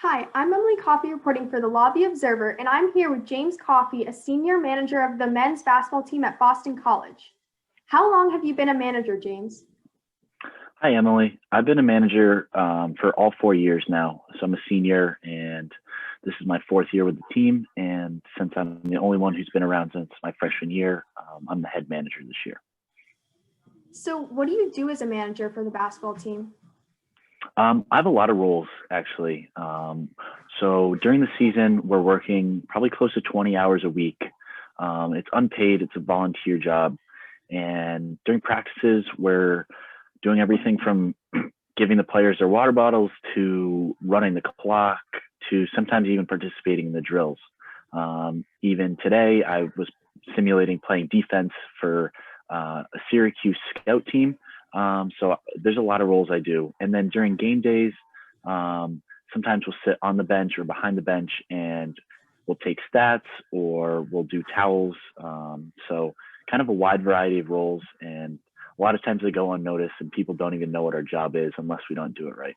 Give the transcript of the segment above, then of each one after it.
Hi, I'm Emily Coffey reporting for the Lobby Observer, and I'm here with James Coffey, a senior manager of the men's basketball team at Boston College. How long have you been a manager, James? Hi, Emily. I've been a manager for all 4 years now. So I'm a senior, and this is my fourth year with the team. And since I'm the only one who's been around since my freshman year, I'm the head manager this year. So, what do you do as a manager for the basketball team? I have a lot of roles, actually. So during the season, we're working probably close to 20 hours a week. It's unpaid, it's a volunteer job. And during practices, we're doing everything from giving the players their water bottles to running the clock to sometimes even participating in the drills. Even today, I was simulating playing defense for a Syracuse scout team. So there's a lot of roles I do. And then during game days, sometimes we'll sit on the bench or behind the bench and we'll take stats or we'll do towels. So kind of a wide variety of roles. And a lot of times they go unnoticed and people don't even know what our job is unless we don't do it right.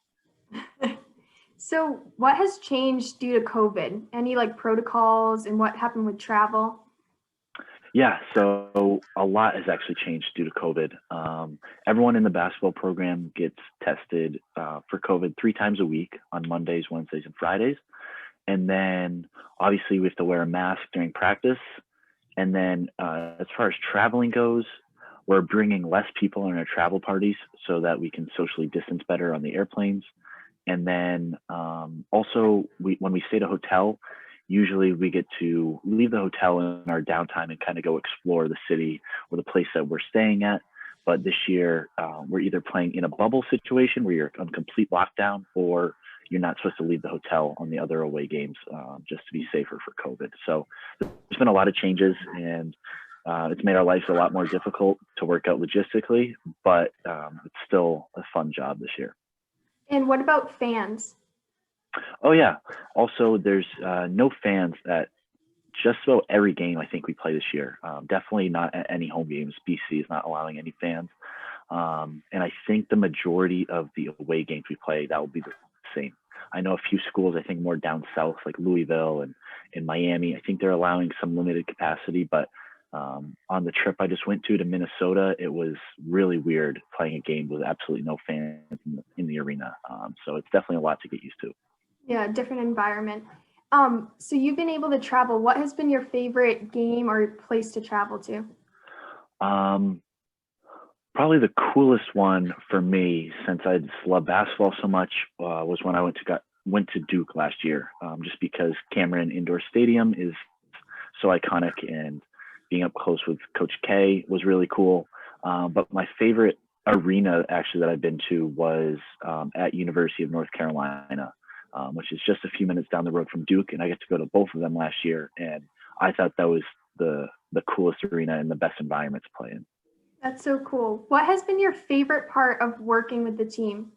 So, what has changed due to COVID? Any protocols and what happened with travel? Yeah, so a lot has actually changed due to COVID. Everyone in the basketball program gets tested for COVID 3 times a week on Mondays, Wednesdays, and Fridays. And then obviously we have to wear a mask during practice. And then as far as traveling goes, we're bringing less people in our travel parties so that we can socially distance better on the airplanes. And then also when we stay at a hotel, usually we get to leave the hotel in our downtime and kind of go explore the city or the place that we're staying at. But this year, we're either playing in a bubble situation where you're on complete lockdown, or you're not supposed to leave the hotel on the other away games just to be safer for COVID. So there's been a lot of changes, and it's made our lives a lot more difficult to work out logistically, but it's still a fun job this year. And what about fans? Oh yeah. Also, there's no fans at just about every game I think we play this year. Definitely not at any home games. BC is not allowing any fans, and I think the majority of the away games we play that will be the same. I know a few schools, I think more down south like Louisville and in Miami. I think they're allowing some limited capacity, but on the trip I just went to Minnesota, it was really weird playing a game with absolutely no fans in the arena. So it's definitely a lot to get used to. Yeah, different environment. So you've been able to travel. What has been your favorite game or place to travel to? Um, Probably the coolest one for me, since I just love basketball so much, was when I went to Duke last year. Just because Cameron Indoor Stadium is so iconic, and being up close with Coach K was really cool. But my favorite arena actually that I've been to was at University of North Carolina, which is just a few minutes down the road from Duke, and I get to go to both of them last year, and I thought that was the coolest arena and the best environment to play in. That's so cool. What has been your favorite part of working with the team?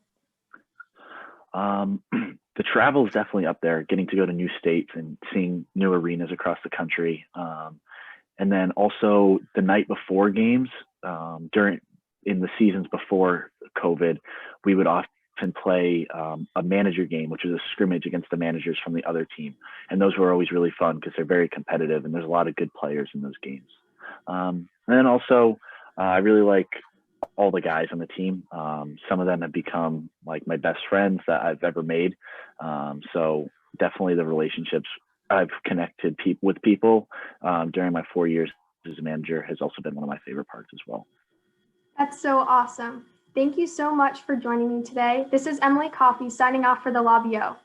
The travel is definitely up there, getting to go to new states and seeing new arenas across the country. And then also the night before games, in the seasons before COVID, we would often play a manager game, which is a scrimmage against the managers from the other team. And those were always really fun because they're very competitive and there's a lot of good players in those games. And then also, I really like all the guys on the team. Some of them have become like my best friends that I've ever made. So definitely the relationships I've connected with people during my 4 years as a manager has also been one of my favorite parts as well. That's so awesome. Thank you so much for joining me today. This is Emily Coffey signing off for the Lobby O.